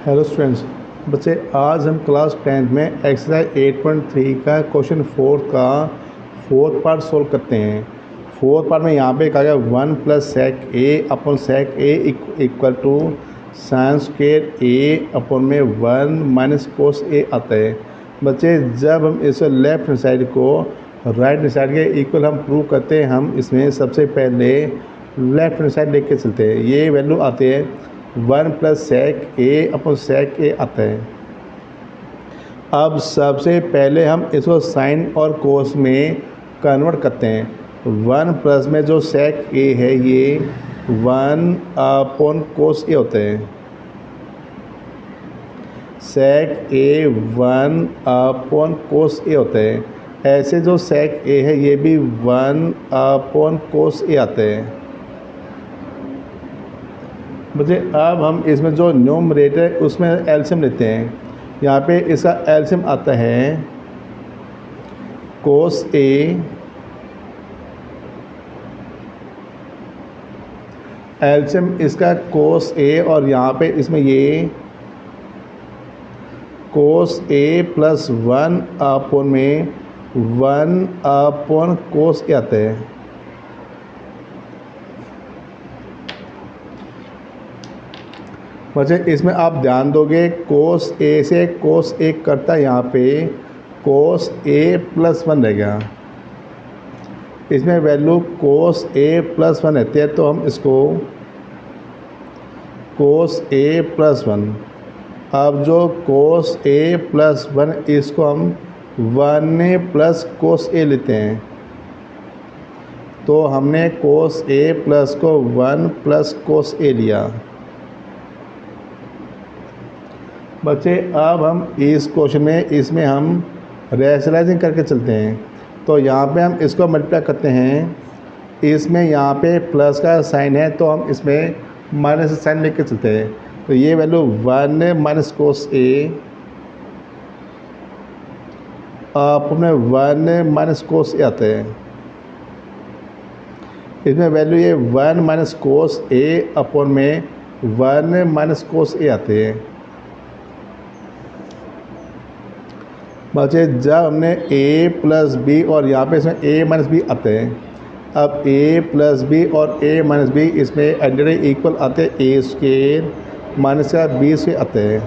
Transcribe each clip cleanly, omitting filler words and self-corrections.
Hello students. बच्चे, आज हम क्लास 10th में एक्सरसाइज 8.3 का क्वेश्चन 4 का फोर्थ पार्ट सोल्व करते हैं। फोर्थ पार्ट में यहाँ पे कहा गया 1 plus sec A upon sec A equal to sine square A upon में 1 माइनस कोस ए आता है। बच्चे, जब हम इस लेफ्ट हैंड साइड को राइट हैंड साइड के इक्वल हम प्रूव करते हैं, हम इसमें सबसे पहले लेफ्ट हैंड साइड लेके चलते हैं। ये वैल्यू आते हैं 1 plus sec A upon sec ए आता है। अब सबसे पहले हम इसको साइन और कोस में कन्वर्ट करते हैं। 1 प्लस में जो सेक ए है ये 1 अपॉन कोस ए होता है। सेक ए 1 अपॉन कोस ए होता है। ऐसे जो सेक ए है ये भी 1 अपॉन कोस ए आता है। बच्चे, अब हम इसमें जो न्यूमरेटर है उसमें एलसीएम लेते हैं। यहाँ पे इसका एलसीएम आता है कोस ए, एलसीएम इसका कोस ए, और यहाँ पे इसमें ये कोस ए प्लस 1 अपॉन में 1 अपॉन कोस ए आता है। बच्चे, इसमें आप ध्यान दोगे कोस ए से कोस ए करता है, यहाँ पे कोस ए प्लस 1 रहेगा। इसमें वैल्यू कोस ए प्लस 1 रहती है, तो हम इसको कोस ए प्लस 1, अब जो कोस ए प्लस 1 इसको हम 1 प्लस कोस ए लेते हैं। तो हमने कोस ए प्लस को 1 प्लस कोस ए लिया। बच्चे, अब हम इस क्वेश्चन में इसमें हम रैशनलाइजिंग करके चलते हैं। तो यहाँ पे हम इसको मल्टीप्लाई करते हैं। इसमें यहाँ पे प्लस का साइन है, तो हम इसमें माइनस का साइन लेके चलते हैं। तो ये वैल्यू 1 माइनस कोस ए अपने 1 माइनस कोस ए आता है। इसमें वैल्यू ये 1 माइनस कोस ए अपॉन में 1 माइनस कोस ए आते हैं। बच्चे, जब हमने a प्लस बी और यहाँ पे इसमें a माइनस बी आते हैं, अब a प्लस बी और a माइनस बी इसमें एंड इक्वल आते हैं a स्क्वेयर माइनस का b स्क्वेयर आते हैं।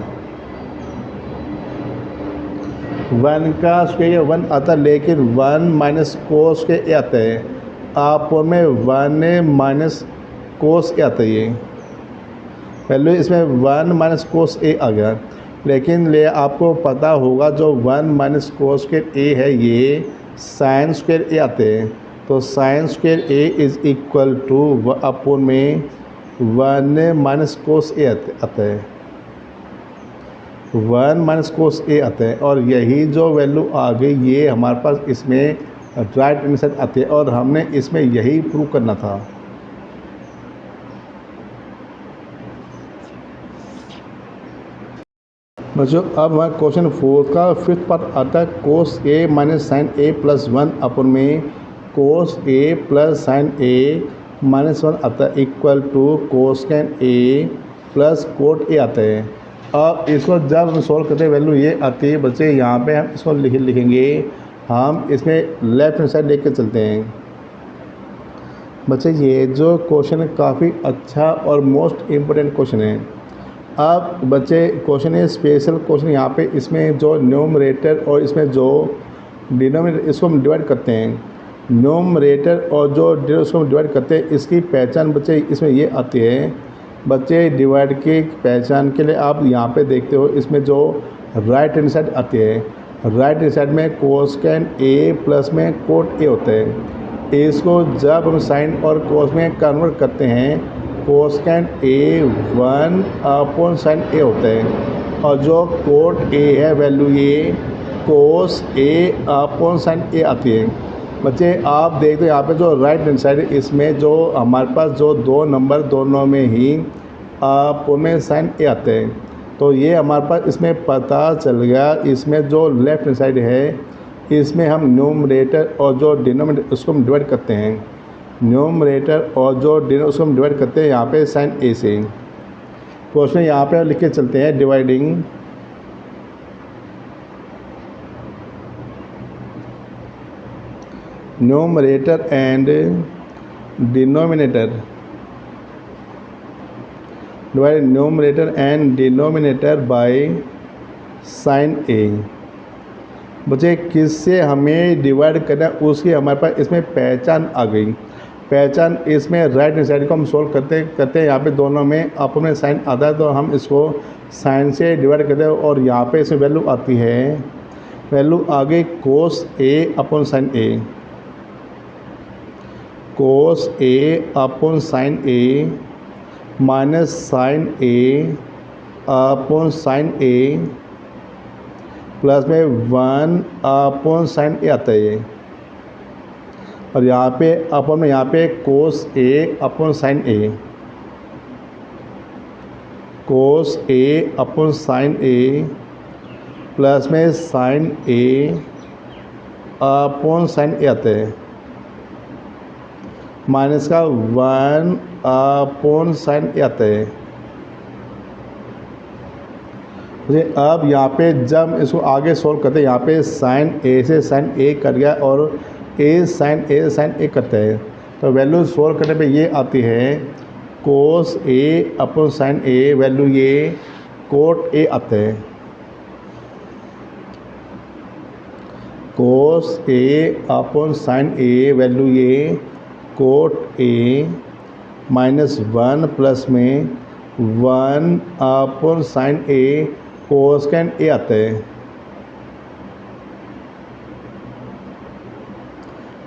1 का स्क्वेयर 1 आता है, लेकिन 1 माइनस कोस के ए आता है। आप में 1 माइनस कोस ए आता है। ये वैल्यू इसमें 1 माइनस कोस ए आ गया, लेकिन आपको पता होगा जो 1 माइनस कोस स्क्वायर ए है ये साइन स्क्वायर ए आते हैं। तो sine square A is equal two upon में 1 माइनस कोस ए आता है। 1 माइनस कोस ए आता है, और यही जो वैल्यू आ गई ये हमारे पास इसमें राइट हैंड साइड आती है, और हमने इसमें यही प्रूव करना था। बच्चों, अब हमारा क्वेश्चन 4 का फिफ्थ पार्ट आता है cos A minus sine A plus 1 अपन में cos A plus sine A minus 1 आता है equal to cosec A plus cot A आता है। अब इसको जब हम सॉल्व करते हैं वैल्यू ये आती है। बच्चे, यहाँ पे हम इसको लिखेंगे, हम इसमें लेफ्ट हैंड साइड लेके चलते हैं। बच्चे, ये जो क्वेश्चन है काफ़ी अच्छा और मोस्ट इम्पोर्टेंट क्वेश्चन है। अब बच्चे, क्वेश्चन है स्पेशल क्वेश्चन। यहाँ पे इसमें जो न्यूमरेटर और इसमें जो डिनोमिनेटर इसको हम डिवाइड करते हैं। न्यूमरेटर और जो इसको हम डिवाइड करते हैं, इसकी पहचान बच्चे इसमें ये आती है। बच्चे, डिवाइड की पहचान के लिए आप यहाँ पे देखते हो, इसमें जो राइट हैंड साइड आती है, राइट हैंड साइड में कोसकैन ए प्लस में कोट ए होता है। इसको जब हम साइन और कोस में कन्वर्ट करते हैं, कोसकैन ए 1 अपॉन साइन ए होता है, और जो कोट ए है वैल्यू ये कोस ए अपॉन साइन ए आती है। बच्चे, आप देखते हो यहाँ पे जो राइट हैंड साइड है इसमें जो हमारे पास जो दो नंबर दोनों में ही अपॉन में साइन ए आते हैं। तो ये हमारे पास इसमें पता चल गया। इसमें जो लेफ्ट हैंड साइड है इसमें हम न्यूमरेटर और जो डिनोमिनेटर उसको हम डिवाइड करते हैं। न्यूमरेटर और जो डिनोमिनेटर उसको हम डिवाइड करते हैं यहाँ पे साइन ए से। क्वेश्चन यहाँ पे लिख के चलते हैं, dividing numerator and denominator, divide numerator and denominator by sine A. बच्चे किससे हमें डिवाइड करना है उसकी हमारे पास इसमें पहचान आ गई। पहचान इसमें राइट हैंड साइड को हम सोल्व करते करते हैं, यहाँ पे दोनों में आपस में साइन आता है तो हम इसको साइन से डिवाइड करते हैं और यहाँ पे इसमें वैल्यू आती है, वैल्यू आ गई कोस ए upon sine A, cos A upon sine A minus sine A upon sine A plus में 1 अपॉन साइन ए आता है ये, और यहाँ पे अपॉन में यहाँ पे कोस ए upon sine A, cos A upon sine A plus में साइन ए अपॉन साइन ए आता है, माइनस का 1 अपॉन साइन ए आता है। अब यहाँ पे जब इसको आगे सोल्व करते हैं, यहाँ पे साइन ए से साइन ए कर गया और ए साइन ए करता है, तो वैल्यू सोल्व करने पे ये आती है कोस ए अपॉन साइन ए, वैल्यू ये कोट ए आता है, कोस ए अपॉन साइन ए वैल्यू ये कोट ए माइनस 1 प्लस में 1 अपॉन साइन ए कोसेकेंड ए आता है।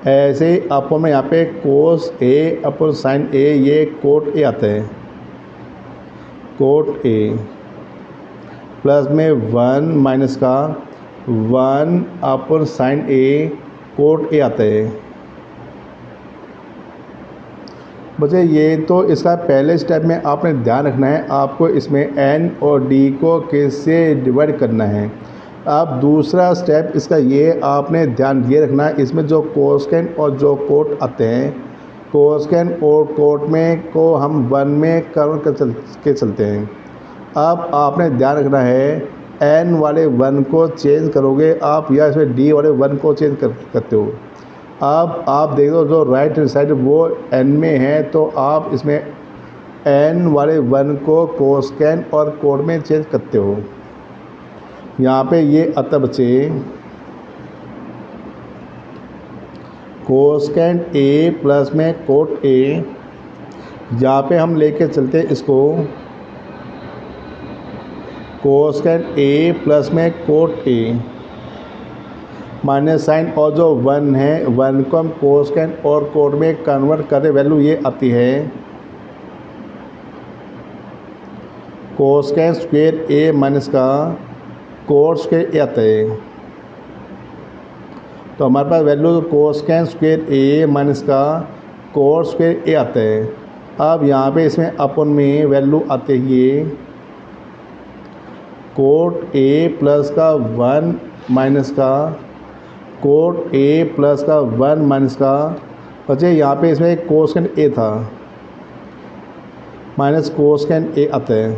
ऐसे ही अपॉन में यहाँ पे कोस ए अपॉन साइन ए ये कोट ए आता है, कोट ए प्लस में 1 माइनस का 1 upon sine A coat A आता है। बच्चे ये तो इसका पहले स्टेप में आपने ध्यान रखना है, आपको इसमें n और d को किससे डिवाइड करना है। अब दूसरा स्टेप इसका ये आपने ध्यान ये रखना है, इसमें जो कोसेकेंड और जो कोट आते हैं, कोसेकेंड और कोट में को हम 1 में कन्वर्ट कर चलते हैं। अब आपने ध्यान रखना है n वाले 1 को चेंज करोगे आप या इसमें d वाले 1 को चेंज करते हो। अब आप देख लो जो राइट हैंड साइड वो n में है, तो आप इसमें n वाले 1 को कोसेकेंड और कोट में चेंज करते हो। यहाँ पे ये आता बच्चे कोसेकेंड ए प्लस में कोट ए, यहाँ पे हम लेके चलते हैं इसको कोसेकेंड ए प्लस में कोट ए माइनस साइन, और जो 1 है 1 को हम कोसेकेंड और कोट में कन्वर्ट करें, वैल्यू ये आती है कोसेकेंड स्क्वायर ए माइनस का कोट स्क्वायर ए आता है। तो हमारे पास value cosecant square A minus का कोट स्क्वायर ए आता है। अब यहाँ पे इसमें अपन में वैल्यू आते ही ये कोट ए प्लस का 1 माइनस का कोट ए प्लस का 1 माइनस का, बच्चे यहाँ पे इसमें कोसेकेंड ए था माइनस कोसेकेंड ए आता है,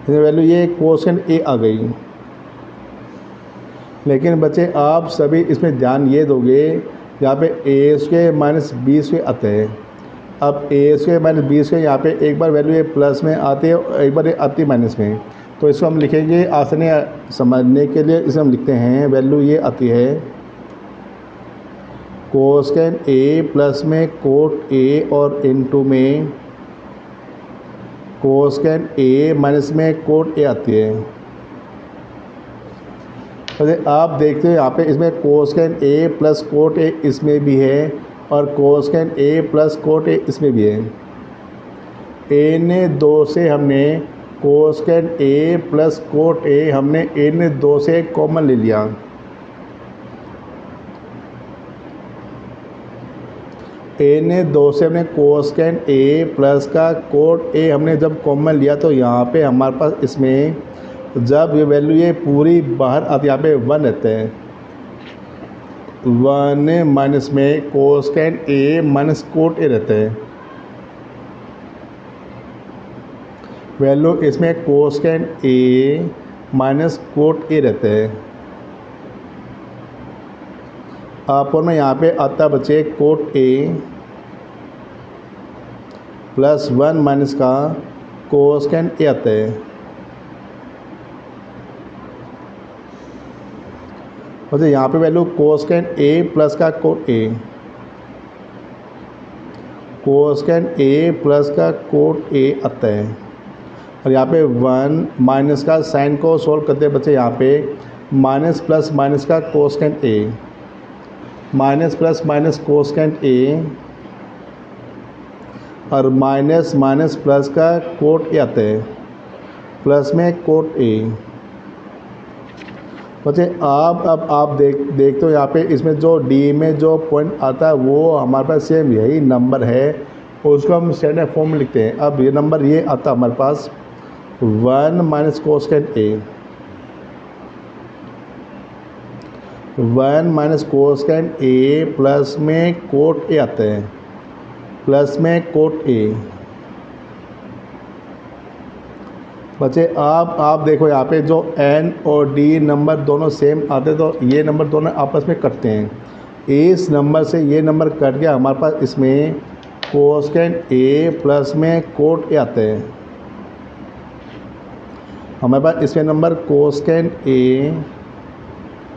इसमें वैल्यू ये कोसेकेंड ए आ गई। लेकिन बच्चे आप सभी इसमें ध्यान ये दोगे, यहाँ पे ए स्क्वायर माइनस बी स्क्वायर आता है। अब ए स्क्वायर माइनस बी स्क्वायर यहाँ पे एक बार वैल्यू ये प्लस में आती है और एक बार ये आती है माइनस में, तो इसको हम लिखेंगे आसानी समझने के लिए, इसे हम लिखते हैं वैल्यू ये आती है कोसेकेंड ए प्लस में कोट ए और इनटू में कोसेकेंड ए माइनस में कोट ए आती है। तो आप देखते हो यहाँ पे इसमें कोसेकेंड ए प्लस कोट ए इसमें भी है और कोसेकेंड ए प्लस कोट ए इसमें भी है। n 2 से हमने कोसेकेंड ए प्लस कोट ए हमने n 2 से कॉमन ले लिया। n 2 से हमने कोसेकेंड ए प्लस का कोट ए हमने जब कॉमन लिया तो यहाँ पे हमारे पास इसमें जब ये वैल्यू ये पूरी बाहर आती है, यहाँ पे 1 रहते हैं, 1 माइनस में कोसेकेंड ए माइनस कोट ए रहते हैं। वैल्यू इसमें कोसेकेंट ए माइनस कोट ए रहते हैं। अपन में यहाँ पे आता बचे कोट ए प्लस 1 माइनस का कोसेकेंट ए आता है। मतलब यहाँ पे वैल्यू कोसेकेंट ए प्लस का cot A, cosecant A plus का कोट ए आता है। और यहाँ पे 1 माइनस का साइन को सोल्व करते बच्चे यहाँ पे माइनस प्लस माइनस का कोसेकेंट ए, माइनस प्लस माइनस कोसेकेंट ए और माइनस माइनस प्लस का कोट ए आता है, प्लस में कोट ए। बच्चे अब आप देखते हो यहाँ पे इसमें जो डी में जो पॉइंट आता है वो हमारे पास सेम यही नंबर है, उसको हम स्टैंडर्ड फॉर्म में लिखते हैं। अब ये नंबर ये आता है हमारे पास 1 माइनस कोसेकेंट ए, 1 माइनस कोसेकेंट ए प्लस में कोट ए आता है, प्लस में कोट ए। बच्चे आप देखो यहाँ पे जो एन और डी नंबर दोनों सेम आते तो ये नंबर दोनों आपस में कटते हैं। इस नंबर से ये नंबर कट गया, हमारे पास इसमें कोसेकेंट ए प्लस में कोट ए आते हैं। हमारे पास इसमें नंबर कोसेकेंट ए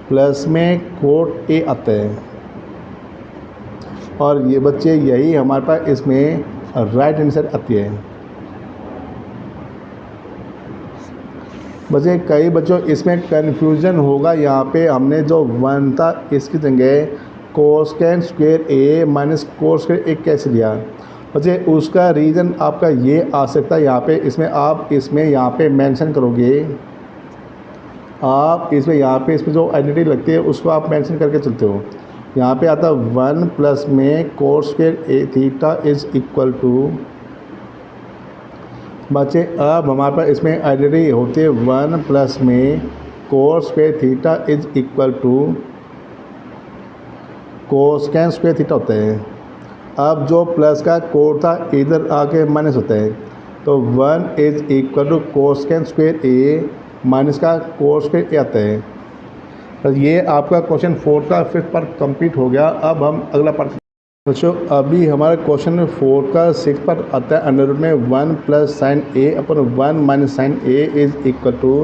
प्लस में कोट ए आते हैं। और ये बच्चे यही हमारे पास इसमें राइट हैंड साइड आती है। बच्चे कई बच्चों इसमें कन्फ्यूज़न होगा, यहाँ पे हमने जो 1 था इसकी जगह cosecant square A minus cot square ए कैसे लिया। बच्चे उसका रीज़न आपका ये आ सकता है, यहाँ पे इसमें आप यहाँ पे मेंशन करोगे, आप इसमें जो आइडेंटिटी लगती है उसको आप मेंशन करके चलते हो। यहाँ पे आता 1 प्लस में cot square A theta is equal to. बच्चे अब हमारे पास इसमें आइडेंटिटी होती है 1 प्लस में cot square theta is equal to cosecant square theta होता है। अब जो प्लस का कोट था इधर आके माइनस होता है, तो 1 is equal to cosecant square A minus का कोट स्क्वायर ए आता है। तो ये आपका क्वेश्चन 4 का 5th पार्ट कंप्लीट हो गया। अब हम अगला पार्ट बच्चों अभी हमारा क्वेश्चन 4 का 6th पार्ट आता है अंडर रूट में 1 प्लस साइन ए अपन 1 minus sine A is equal to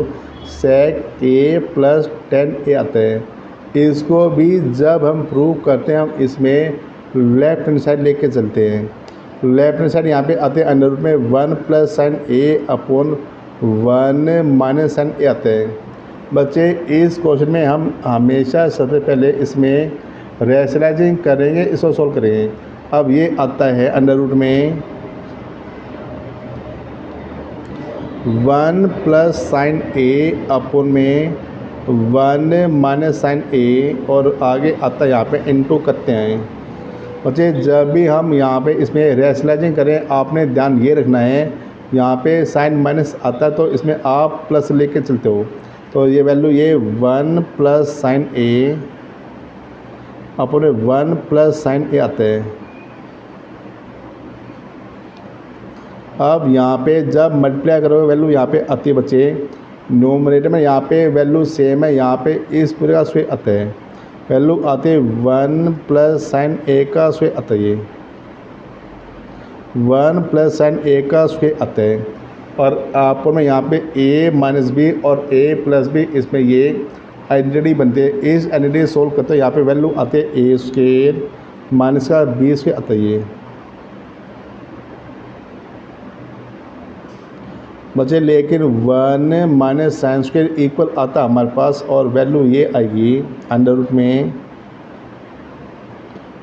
sec A plus tan A आता है। इसको भी जब हम प्रूव करते हैं हम इसमें लेफ्ट हैंड साइड लेके चलते हैं। लेफ्ट हैंड साइड यहाँ पे आते हैं अंडर रूट में 1 प्लस साइन ए अपॉन 1 माइनस साइन ए आता है। बच्चे इस क्वेश्चन में हम हमेशा सबसे पहले इसमें रैशनलाइजिंग करेंगे, इसको सॉल्व करेंगे। अब ये आता है अंडर रूट में 1 प्लस साइन ए अपॉन में 1 माइनस साइन ए और आगे आता है यहाँ पे इनटू करते हैं। बच्चे जब भी हम यहाँ पे इसमें रैशनलाइजिंग करें आपने ध्यान ये रखना है, यहाँ पे साइन माइनस आता है तो इसमें आप प्लस लेके चलते हो, तो ये वैल्यू ये 1 प्लस साइन ए अपने 1 प्लस साइन ए आते हैं। अब यहाँ पे जब मल्टीप्लाई करोगे वैल्यू यहाँ पे आती है बच्चे न्यूमरेटर में, यहाँ पे वैल्यू सेम है, यहाँ पे इस पूरे का स्क्वायर आता है। वैल्यू आती है 1 प्लस साइन ए का स्क्वायर आता है, ये 1 प्लस साइन ए का स्क्वायर आता है। और आपको में यहाँ पे ए माइनस बी और ए प्लस बी इसमें ये आइडेंटिटी बनती है। इस आइडेंटिटी सोल्व करते हैं, यहाँ पे वैल्यू आते हैं ए स्क्वायर माइनस का बी स्क्वायर आता है ये। बच्चे लेकिन 1 माइनस साइन स्क्वायर इक्वल आता हमारे पास और वैल्यू ये आएगी अंडर रूट में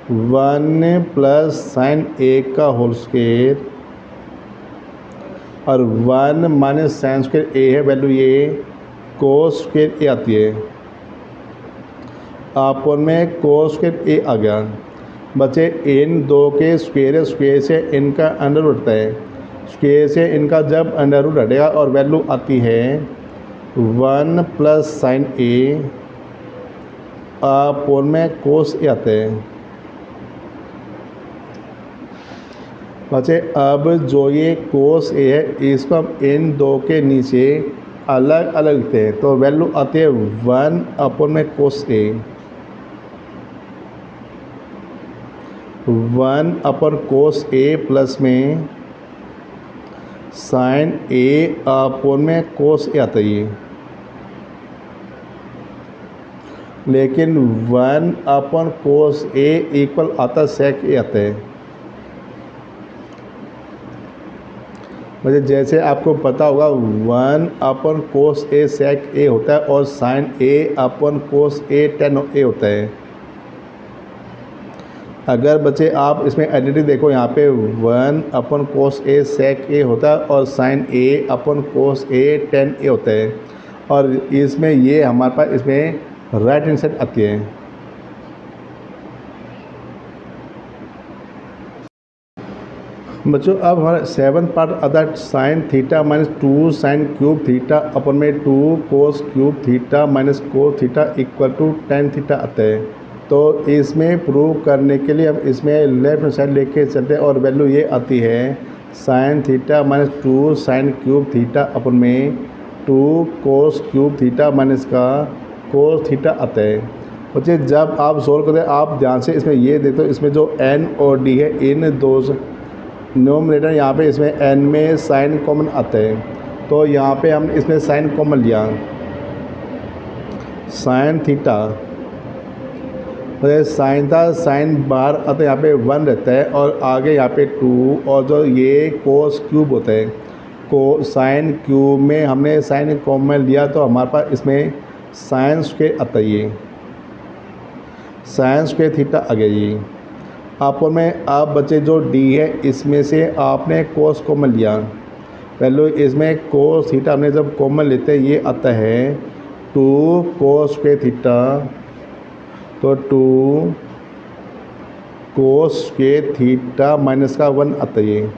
1 प्लस साइन ए का होल स्क्वायर और 1 माइनस साइन स्क्वायर ए है, वैल्यू ये कोस स्क्वायर ए आती है। आपन में कोस स्क्वायर ए आ गया। बच्चे इन दो के स्क्वायर से इनका अंडर रूट होता है, स्क्वायर से इनका जब अंडर रूट हटेगा और वैल्यू आती है 1 प्लस साइन ए आपन में कोस ए आते हैं। बच्चे अब जो ये कोस ए है इसको हम इन दो के नीचे अलग अलग लिखते हैं, तो वैल्यू आती है 1 में cos A, 1 cos A plus में साइन ए में कोस ए आता है ये, लेकिन 1 कोस ए इक्वल आता सेक ए आता है। मुझे जैसे आपको पता होगा 1 कोस ए सेक ए होता है और साइन ए कोस ए टेन ए होता है। अगर बच्चे आप इसमें आइडेंटिटी देखो, यहाँ पे 1 कोस ए सेक ए होता है और साइन ए कोस ए टेन ए होता है, और इसमें ये हमारे पास इसमें राइट हैंड साइड आती है। बच्चों अब हमारा 7 पार्ट आता है sine theta minus 2 sine cube theta अपन में 2 cos cube theta minus cos theta equal to tan theta आता है। तो इसमें प्रूव करने के लिए हम इसमें लेफ्ट हैंड साइड लेके चलते हैं, और वैल्यू ये आती है sine theta minus 2 sine cube theta अपन में 2 कोस क्यूब थीटा माइनस का कोस थीटा आता है। बच्चे जब आप सोल्व करते हैं आप ध्यान से इसमें ये देखते हो, इसमें जो एन और डी है इन दो न्यूमरेटर यहाँ पे इसमें एन में साइन कॉमन आता है, तो यहाँ पे हम इसमें साइन कॉमन लिया, साइन थीटा साइन था, साइन बार आता है यहाँ पे 1 रहता है और आगे यहाँ पे 2, और जो ये कोस क्यूब होता है को साइन क्यूब में हमने साइन कॉमन लिया, तो हमारे पास इसमें साइन स्क्वायर आता है, ये साइन स्क्वायर थीटा आ गया। ये आपको में आप बच्चे जो डी है इसमें से आपने कोस कॉमन लिया, वैल्यू इसमें कोस थीटा हमने जब कॉमन लेते हैं ये आता है 2 कोस स्क्वायर थीटा, तो 2 कोस स्क्वायर थीटा माइनस का 1 आता है ये।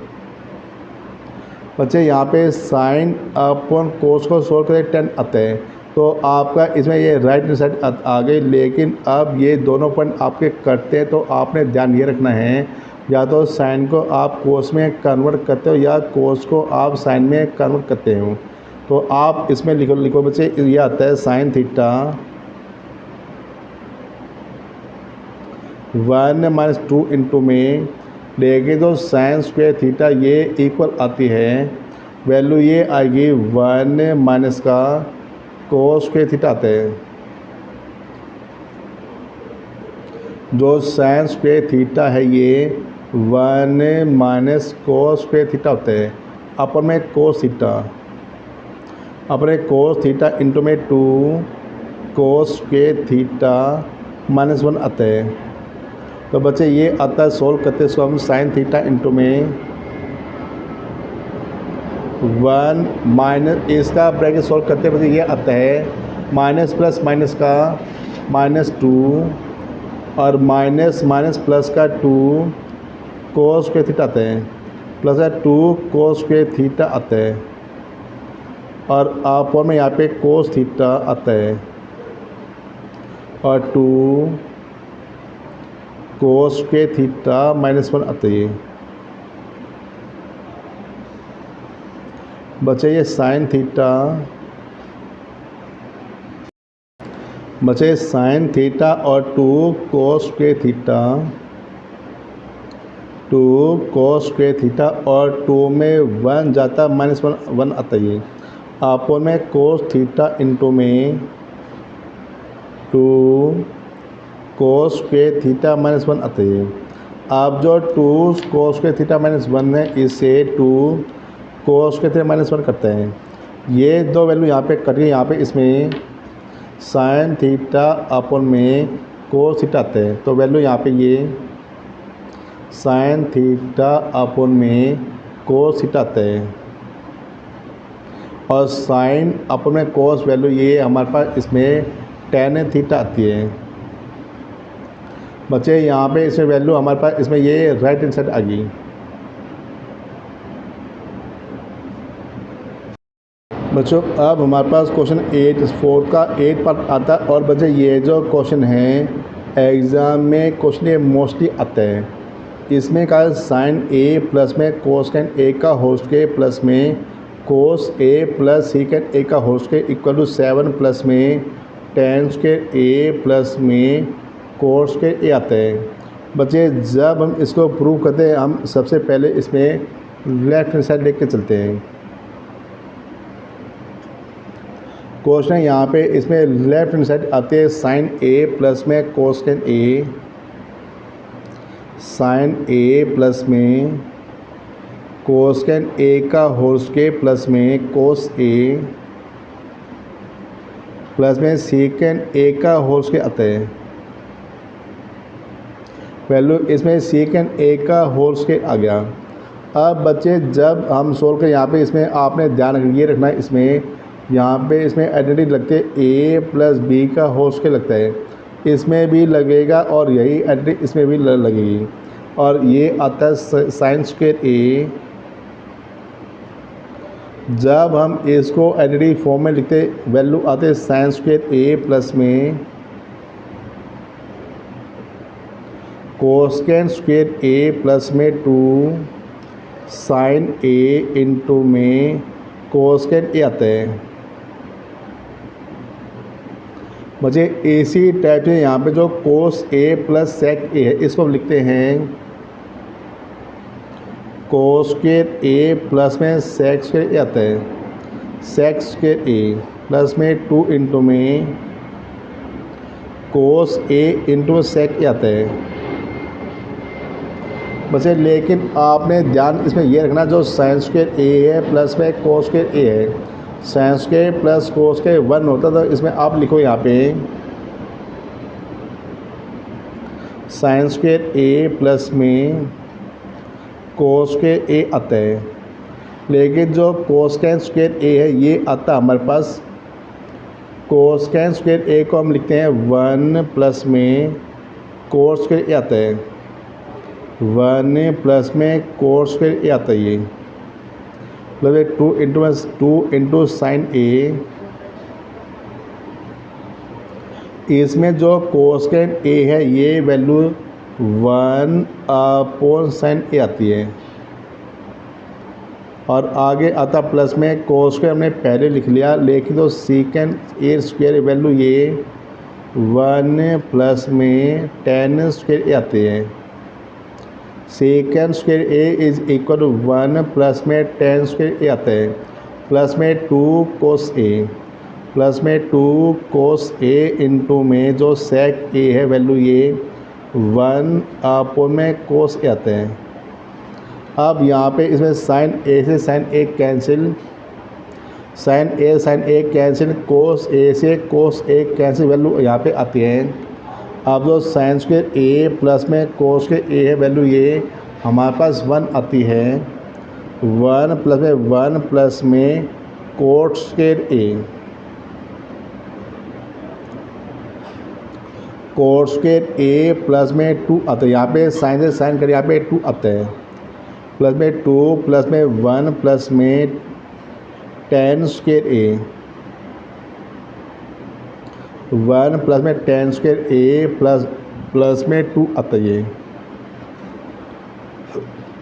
बच्चे यहाँ पे साइन अपन कोस को सोल्व करें 10 आता है, तो आपका इसमें ये राइट हैंड साइड आ गई। लेकिन अब ये दोनों पॉइंट आपके कटते हैं, तो आपने ध्यान ये रखना है या तो साइन को आप कोस में कन्वर्ट करते हो या कोस को आप साइन में कन्वर्ट करते हो। तो आप इसमें लिखो बच्चे, ये आता है साइन थीटा 1 माइनस 2 इंटू में, लेकिन जो साइन स्क्वायर थीटा ये इक्वल आती है, वैल्यू ये आएगी 1 माइनस का कोस स्क्वायर थीटा आता है। जो साइन स्क्वायर थीटा है ये 1 माइनस कोस स्क्वायर थीटा होता है, अपन में कोस थीटा, अपने कोस थीटा इंटू में 2 कोस स्क्वायर थीटा माइनस 1 आता है। तो बच्चे ये आता है सोल्व करते इसको हम साइन थीटा इंटू में 1 माइनस इसका ब्रैकेट सोल्व करते बच्चे ये आता है माइनस प्लस माइनस का -2 और माइनस माइनस प्लस का 2 कोस स्क्वायर थीटा आता है, प्लस का 2 कोस स्क्वायर थीटा आता है, और आप में यहाँ पे कोस थीटा आता है और 2 कोस स्क्वायर थीटा -1 आता है। बचे ये साइन थीटा, बचे साइन थीटा और 2 कोस स्क्वायर थीटा, 2 कोस स्क्वायर थीटा और 2 में 1 जाता -1 आता है। आपो में कोस थीटा इंटू में 2 कोस स्क्वायर थीटा -1 आता है। आप जो 2 कोस स्क्वायर थीटा -1 है इसे 2 कोस स्क्वायर थीटा -1 करते हैं। ये दो वैल्यू यहाँ पे कटिए, यहाँ पे इसमें साइन थीटा अपन में कोस थीटा आते हैं, तो वैल्यू यहाँ पे ये साइन थीटा अपन में कोस थीटा आते हैं, और साइन अपन में कोस वैल्यू ये हमारे पास इसमें टेन थीटा आती है। बच्चे यहाँ पे इसमें वैल्यू हमारे पास इसमें ये राइट हैंड साइड आ गई। बच्चों अब हमारे पास क्वेश्चन 4 का 8 पार्ट आता है, और बच्चे ये जो क्वेश्चन है एग्ज़ाम में क्वेश्चन ये मोस्टली आता है, इसमें का साइन ए प्लस में कोसेकेंड ए का होल स्क्वायर प्लस में cos A plus secant A का whole square equal to 7 plus में टेन स्क्वायर ए प्लस में कोस स्क्वायर ए आता है। बच्चे जब हम इसको प्रूव करते हैं हम सबसे पहले इसमें लेफ्ट हैंड साइड लेके के चलते हैं। क्वेश्चन यहाँ पे इसमें लेफ्ट हैंड साइड आते हैं साइन ए प्लस में cosecant A, sign A plus में कोसेकेंड ए का होल स्क्वायर प्लस में कोस ए प्लस में सीकेंड ए का होल स्क्वायर आता है। वैल्यू इसमें सीकेंड ए का होल स्क्वायर आ गया। अब बच्चे जब हम सोल्व करें यहाँ पे इसमें आपने ध्यान ये रखना है इसमें यहाँ पे इसमें आइडेंटिटी लगते हैं ए प्लस बी का होल स्क्वायर लगता है, इसमें भी लगेगा और यही आइडेंटिटी इसमें भी लगेगी और ये आता है साइन स्क्वायर ए। जब हम इसको आइडेंटिटी फॉर्म में लिखते वैल्यू आते हैं साइन स्क्वायर ए प्लस में कोसेकेंड स्क्वायर ए प्लस में 2 साइन ए इंटू में कोसेकेंड ए आता है। मुझे इसी टाइप से यहाँ पे जो कोस ए प्लस सेक ए है इसको हम लिखते हैं कोस स्क्वायर ए प्लस में सेक स्क्वायर ए आता है। सेक स्क्वायर ए प्लस में 2 इंटू में कोस ए इंटू सेक ए आता है। बच्चे लेकिन आपने ध्यान इसमें ये रखना जो साइन स्क्वायर ए है प्लस में कोस स्क्वायर ए है, sine square plus cos square 1 होता तो इसमें आप लिखो यहाँ पे साइन स्क्वायर ए प्लस में कोस स्क्वायर ए आता है। लेकिन जो कोसेकेंड स्क्वायर ए है ये आता हमारे पास कोसेकेंड स्क्वायर ए को हम लिखते हैं 1 प्लस में कोस स्क्वायर ए आता है, 1 प्लस में कोस स्क्वायर ए आता है। ये मतलब 2 इंटू साइन ए, इसमें जो कोसेकेंड ए है ये वैल्यू 1 अपॉन साइन ए आती है और आगे आता प्लस में कोस स्क्वायर हमने पहले लिख लिया, लेकिन तो सीकेंड ए स्क्वायर वैल्यू ये 1 प्लस में टेन स्क्वायर ए आती है। Secant square A is equal to 1 plus में टेन स्क्वायर ए आता है प्लस में 2 कोस ए प्लस में 2 कोस ए इंटू में जो सेक ए है वैल्यू ये 1 अपॉन में कोस ए आता है। अब यहाँ पे इसमें साइन ए से साइन ए कैंसिल, साइन ए कैंसिल, कोस ए से कोस ए कैंसिल वैल्यू यहाँ पे आती है। अब जो साइन स्क्वायर ए प्लस में कोस स्क्वायर ए है वैल्यू ये हमारे पास 1 आती है, 1 प्लस में cot square A, coat square A plus में 2 आता है। यहाँ पे साइन से साइन कर यहाँ पे 2 आता है प्लस में 2 प्लस में 1 प्लस में टेन स्क्वायर ए, 1 प्लस में टेन स्क्वायर ए प्लस में 2 आता है। ये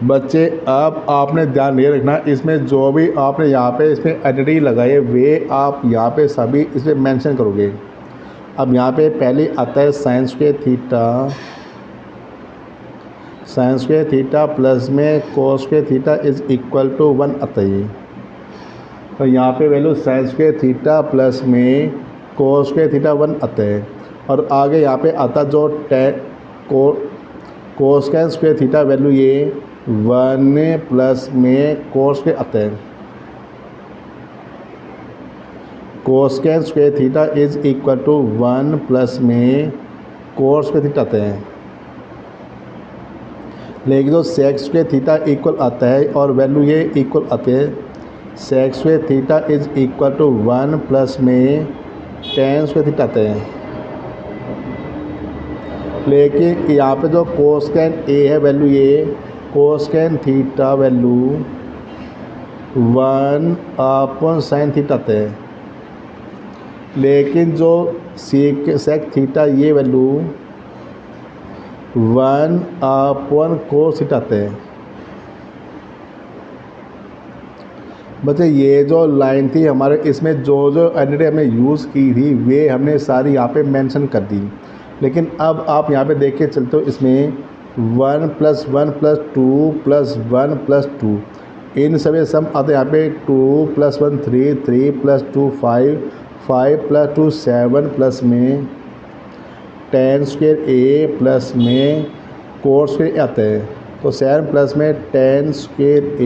बच्चे अब आपने ध्यान ये रखना इसमें जो भी आपने यहाँ पे इसमें आइडेंटिटी लगाए वे आप यहाँ पे सभी इसमें मेंशन करोगे। अब यहाँ पे पहले आता है साइन स्क्वायर थीटा प्लस में cos square theta is equal to 1 आता है। तो यहाँ पे value sine square theta plus में कोस स्क्वायर थीटा 1 आता है और आगे यहाँ पे आता जो कोसेकेंड स्क्वायर थीटा वैल्यू ये 1 प्लस में कोस स्क्वायर आता है। Cosecant square theta is equal to 1 plus में कोस स्क्वायर थीटा आता है। लेकिन जो सेक स्क्वायर थीटा इक्वल आता है और वैल्यू ये इक्वल आते हैं। Sec square theta is equal to 1 plus में टेन स्क्वायर थीटा आता है। लेकिन यहाँ पे जो कोसेकेंड ए है वैल्यू ये cosecant theta value 1 upon sine theta आता है। लेकिन जो सेक थीटा ये वैल्यू 1/cos थीटा आते हैं। बच्चे ये जो लाइन थी हमारे, इसमें जो जो एंटिटी हमने यूज़ की थी वे हमने सारी यहाँ पे मेंशन कर दी। लेकिन अब आप यहाँ पे देख के चलते हो, इसमें 1 + 1 + 2 + 1 + 2 इन सभी सम आते हैं यहाँ पे 2 + 1 3, 3 + 2 5, 5 + 2 7 प्लस में tan² A प्लस में cos² आते हैं। तो 7 प्लस में tan² A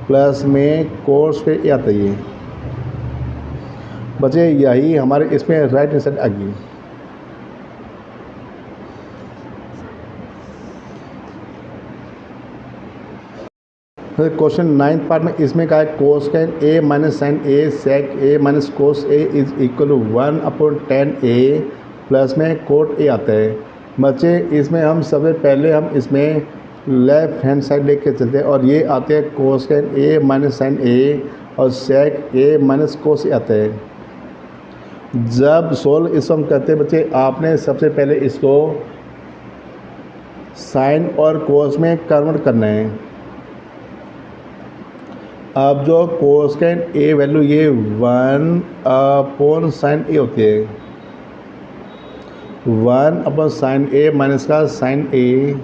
प्लस में cos² आता है। बच्चे यही हमारे इसमें राइट हैंड साइड आ गई। क्वेश्चन 9th पार्ट में इसमें क्या है, cos² A - sin A sec A - cos A is equal to 1/tan A plus में cot A आता है। बच्चे इसमें हम सबसे पहले हम इसमें लेफ्ट हैंड साइड लेके चलते हैं और ये आते हैं cos² A - sin A और sec A - cos A आता है। जब सोल्व इसको हम करते हैं बच्चे, आपने सबसे पहले इसको साइन और कोस में कन्वर्ट करना है। अब जो cos² A वैल्यू ये 1/sin A होती है, 1/sin A माइनस का sin A,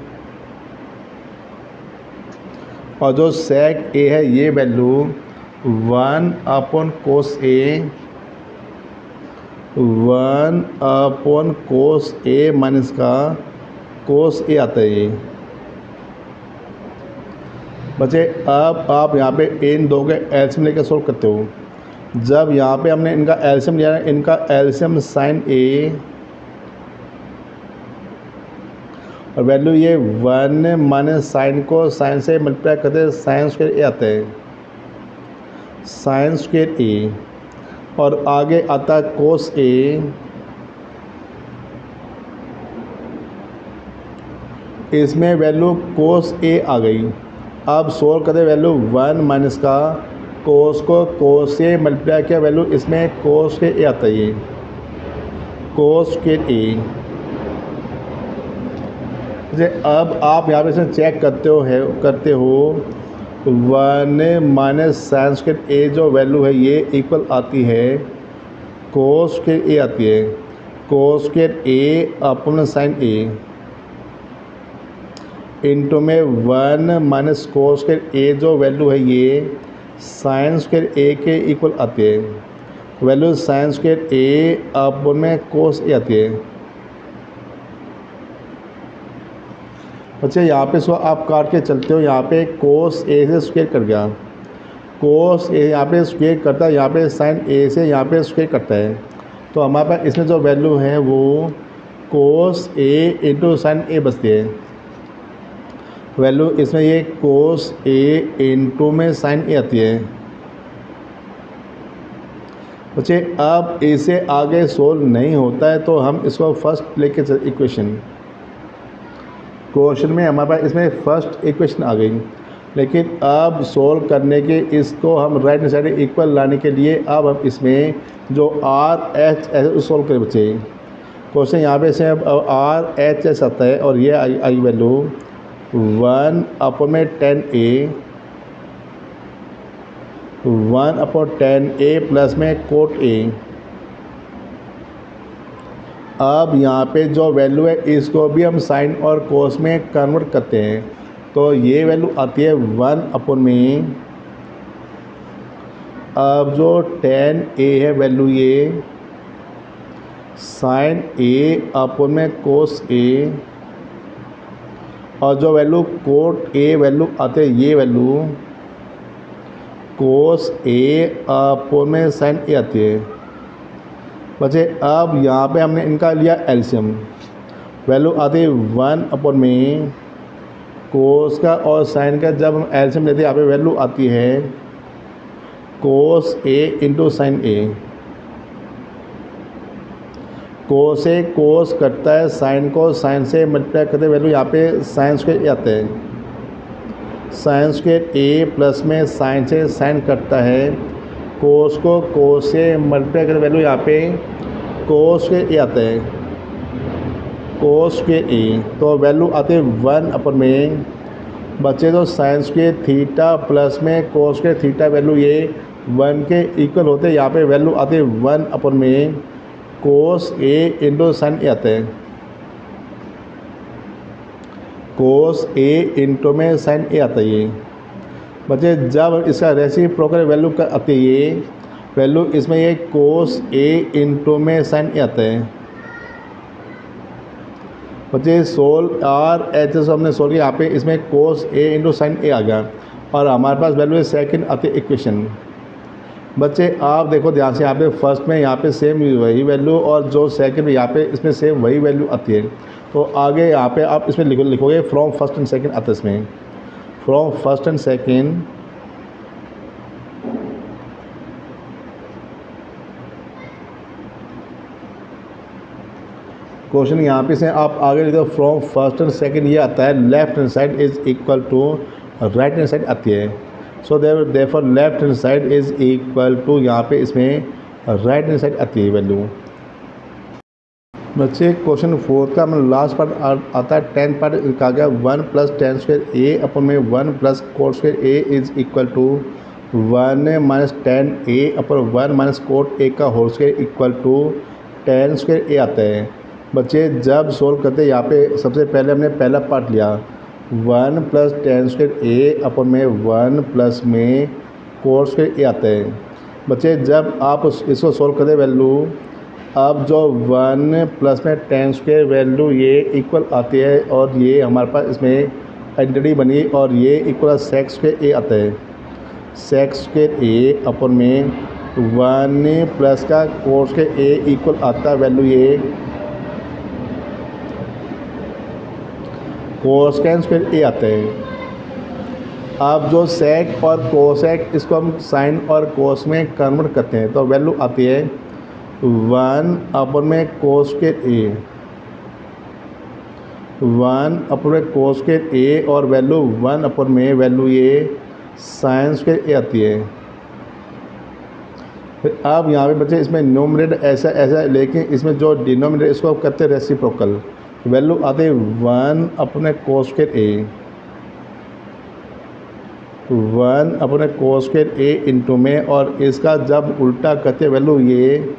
और जो sec A है ये value 1/cos A, 1/cos A minus का cos A आता है ये। बच्चे अब आप यहाँ पे इन दो के एलसीएम लेकर सोल्व करते हो। जब यहाँ पे हमने इनका एलसीएम लिया है, इनका एलसीएम sin A और वैल्यू ये 1 माइनस साइन को साइन से मल्टीप्लाई करते हैं, sin² A आता है, sin² A, और आगे आता है cos A, इसमें वैल्यू cos A आ गई। अब सोल्व करते वैल्यू 1 माइनस का cos को cos से मल्टीप्लाई किया, वैल्यू इसमें cos² A आता है, cos² A। अब आप यहाँ पे से चेक करते हो 1 माइनस sin² A जो वैल्यू है ये इक्वल आती है cos² A आती है, cos² A upon sin A into में 1 माइनस cos² A जो वैल्यू है ये sin² A के इक्वल आती है, वैल्यू sin² A अपन में cos A आती है। अच्छा यहाँ पे सो आप काट के चलते हो, यहाँ पे cos A से स्क्वायर कर गया, cos A यहाँ पे स्क्वायर करता है, यहाँ पे sin A से यहाँ पे स्क्वायर करता है। तो हमारे पास इसमें जो वैल्यू है वो cos A into sin A बचती है, वैल्यू इसमें ये cos A इंटू में sin A आती है। बच्चे अब इसे आगे सोल्व नहीं होता है तो हम इसको फर्स्ट लेके चल इक्वेशन, क्वेश्चन में हमारे पास इसमें फर्स्ट इक्वेशन आ गई। लेकिन अब सोल्व करने के इसको हम राइट हैंड साइड इक्वल लाने के लिए अब हम इसमें जो आर एच एस सोल्व करें बच्चे। क्वेश्चन यहाँ पे से आर एच एस आता है और ये आई value 1/tan A, 1/tan A plus में cot A। अब यहाँ पे जो वैल्यू है इसको भी हम साइन और कोस में कन्वर्ट करते हैं, तो ये वैल्यू आती है 1 में, अब जो tan A है वैल्यू ये sin A में cos A, और जो वैल्यू cot A वैल्यू आते हैं ये वैल्यू cos A में sin A आती है। बच्चे अब यहाँ पे हमने इनका लिया एलसीएम, वैल्यू आती है 1 में कोस का और साइन का, जब हम एलसीएम लेते हैं यहाँ पे वैल्यू आती है cos A into sine A। कोस ए कोस करता है, साइन को साइन से मल्टीप्लाई करते वैल्यू यहाँ पे sin² A आता है, sin² A प्लस में साइन से साइन करता है, कोस को कोस से मल्टीप्लाई करते वैल्यू यहाँ पे cos² A आता है। कोस के ए, तो वैल्यू आती है 1 अपन में बच्चे जो साइंस के थीटा प्लस में कोस के थीटा वैल्यू ये 1 के इक्वल होते हैं। यहाँ पे वैल्यू आती है 1 अपन में कोस ए इंटू साइन ए आते हैं, कोस ए इंटू में साइन ए आता है। ये बच्चे जब इसका रेसिप्रोकल वैल्यू का आती है ये वैल्यू इसमें ये कोस ए इंटू में साइन ए आता है। बच्चे सोल्व आर एच एस हमने सोल्व किया, यहाँ पे इसमें कोस ए इंटू साइन ए आ गया और हमारे पास वैल्यू सेकंड आती है इक्वेशन। बच्चे आप देखो ध्यान से, यहाँ पे फर्स्ट में यहाँ पे सेम वही वैल्यू और जो सेकंड में यहाँ पे इसमें सेम वही वैल्यू आती है। तो आगे यहाँ पे आप इसमें लिखोगे फ्रॉम फर्स्ट एंड सेकंड आता है इसमें, from first and second question यहाँ पे से आप आगे लिखो फ्रॉम फर्स्ट एंड सेकंड ये आता है left hand side is equal to right hand side आती है। So therefore left hand side is equal to यहाँ पे इसमें राइट हैंड साइड आती है वैल्यू। बच्चे क्वेश्चन 4 का मतलब लास्ट पार्ट आता है 10 पार्ट कहा गया 1 प्लस टेन स्क्वायर ए अपन में 1 plus cot square A is equal to 1 minus tan A अपन 1 माइनस कोट ए का whole square equal to tan square A आता है। बच्चे जब सोल्व करते हैं यहाँ पे सबसे पहले हमने पहला पार्ट लिया 1 प्लस टेन स्क्वायर ए अपन में 1 प्लस में कोट स्क्वायर ए आता है। बच्चे जब आप इसको सोल्व करते वैल्यू अब जो 1 प्लस में टेन स्क्वायर वैल्यू ये इक्वल आती है और ये हमारे पास इसमें आइडेंटिटी बनी और ये इक्वल सेक्स स्क्वायर ए आता है। सेक्स स्क्वायर ए अपन में 1 प्लस का कोट स्क्वायर ए इक्वल आता है वैल्यू ये कोसेक स्क्वायर ए आता है। अब जो सेक और कोसेक इसको हम साइन और कोस में कन्वर्ट करते हैं तो वैल्यू आती है 1 अपन में कोस स्क्वायर ए, 1 अपन में कोस स्क्वायर ए और वैल्यू 1 अपन में वैल्यू ये साइन स्क्वायर ए आती है। फिर अब यहाँ पे बच्चे इसमें न्यूमरेटर ऐसा ऐसा लेकिन इसमें जो डिनोमिनेटर इसको आप करते हैं रेसिप्रोकल वैल्यू आते हैं 1 अपने कोस स्क्वायर ए, 1 अपने कोस स्क्वायर ए इंटू में और इसका जब उल्टा करते वैल्यू ये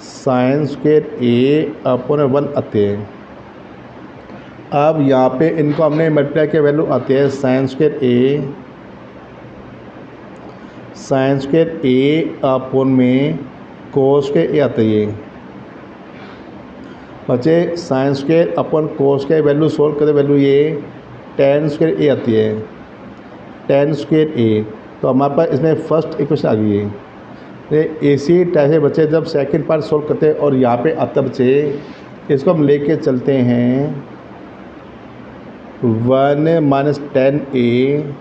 साइन स्क्वायर ए अपन 1 आते हैं। अब यहाँ पे इनको हमने मल्टीप्लाई के वैल्यू आते हैं sine square A, sine square A अपन में कोस स्क्वायर ए आता है। ये बच्चे sine square upon cos square value solve करते वैल्यू ये टेन स्क्वायर ए आती है, टेन स्क्वायर ए। तो हमारे पास इसमें फर्स्ट इक्वेशन आ गई है। इसी टाइप से बच्चे जब सेकंड पार्ट सोल्व करते हैं और यहाँ पे आता बच्चे इसको हम लेके चलते हैं 1 माइनस टेन ए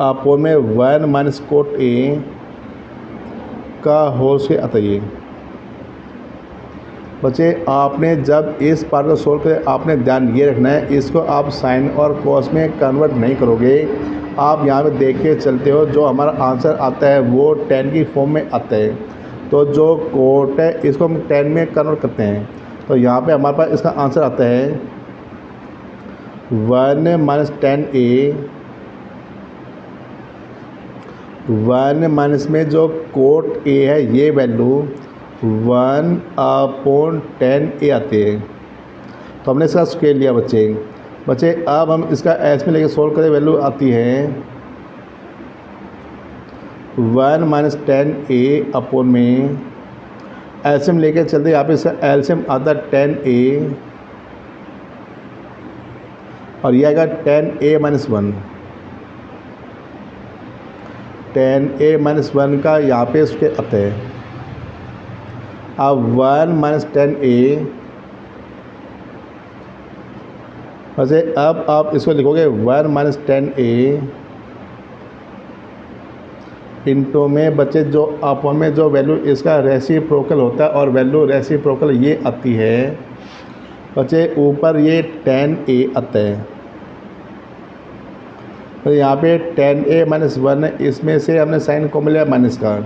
अपन में 1 माइनस कोट ए का होल स्क्वायर आता है। बच्चे आपने जब इस पार्ट को सोल्व करें आपने ध्यान ये रखना है इसको आप साइन और कॉस में कन्वर्ट नहीं करोगे। आप यहाँ पे देख के चलते हो जो हमारा आंसर आता है वो 10 की फॉर्म में आता है। तो जो कोट है इसको हम 10 में कन्वर्ट करते हैं तो यहाँ पे हमारे पास इसका आंसर आता है 1 माइनस टेन ए, 1 माइनस में जो कोट ए है ये वैल्यू 1 अपॉन 10 ए आते हैं। तो हमने इसका स्केल लिया बच्चे। बच्चे अब हम इसका एस में लेके सोल्व करें वैल्यू आती है 1 माइनस टेन ए अपॉन में एलसीएम लेके चलते यहाँ पे इसका एलसीएम आता है 10 ए और यह आएगा 10 ए माइनस 1, 10 ए माइनस 1 का यहाँ पे उसके आते हैं। अब 1 माइनस टेन ए वैसे अब आप इसको लिखोगे 1 माइनस टेन ए इंटू में बच्चे जो अपॉन में जो वैल्यू इसका रेसिप्रोकल होता है और वैल्यू रेसिप्रोकल ये आती है बच्चे ऊपर ये 10 ए आता है। तो यहाँ पे 10 ए माइनस 1 है, इसमें से हमने साइन कॉमन लिया माइनस का,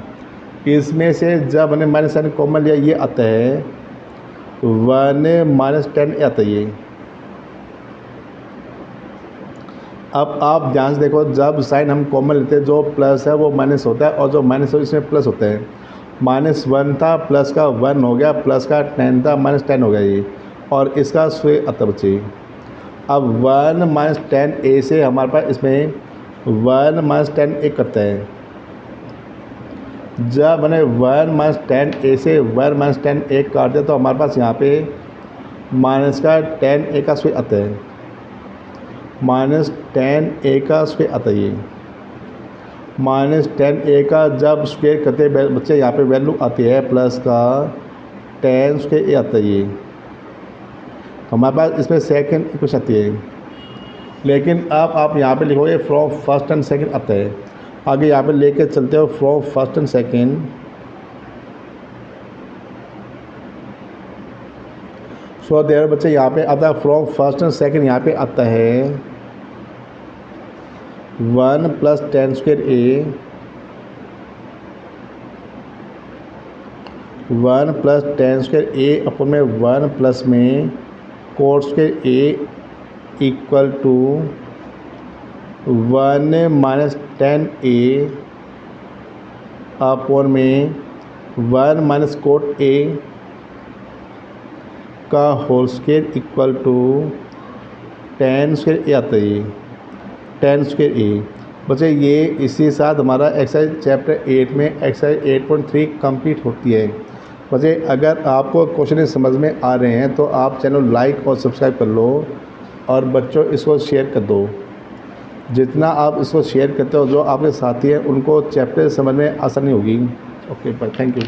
इसमें से जब हमने माइनस साइन कॉमन लिया ये आता है 1 माइनस 10 आता है ये। अब आप ध्यान से देखो, जब साइन हम कॉमन लेते हैं, जो प्लस है वो माइनस होता है और जो माइनस है इसमें प्लस होता है। -1 था, प्लस का 1 हो गया, प्लस का 10 था, -10 हो गया ये, और इसका स्क्वायर आता बच्चे। अब 1 माइनस 10 ए से हमारे पास इसमें 1 माइनस 10 ए करता है। जब मैंने 1 माइनस 10 ए से 1 माइनस 10 ए काट दिया तो हमारे पास यहाँ पे माइनस का 10 ए का स्क्वायर आता है, -10 ए का स्क्वायर आता है ये। -10 ए का जब स्क्वायर करते हैं बच्चे, यहाँ पे वैल्यू आती है प्लस का 10 स्क्वायर ए आता है ये। हमारे पास इसमें सेकंड इक्वेशन आती है, लेकिन अब आप यहाँ पे लिखोगे फ्रॉम फर्स्ट एंड सेकंड आता है। आगे यहाँ पे लेके चलते हो from first and second. So there बच्चे यहाँ पे आता है फ्रॉम फर्स्ट एंड सेकंड, यहाँ पे आता है 1 plus 10 square A, 1 plus 10 square A अपन में 1 प्लस में cot square A equal to 1 minus 10 A upon में 1 माइनस कोट ए का whole square equal to 10 square A आता है, 10 स्क्वायर ए। बच्चे ये इसी साथ हमारा एक्सरसाइज चैप्टर 8 में एक्सरसाइज 8.3 कंप्लीट होती है। बच्चे अगर आपको क्वेश्चन समझ में आ रहे हैं तो आप चैनल लाइक और सब्सक्राइब कर लो, और बच्चों इसको शेयर कर दो। जितना आप इसको शेयर करते हो, जो आपके साथी हैं उनको चैप्टर समझ में आसानी होगी। Okay, thank you.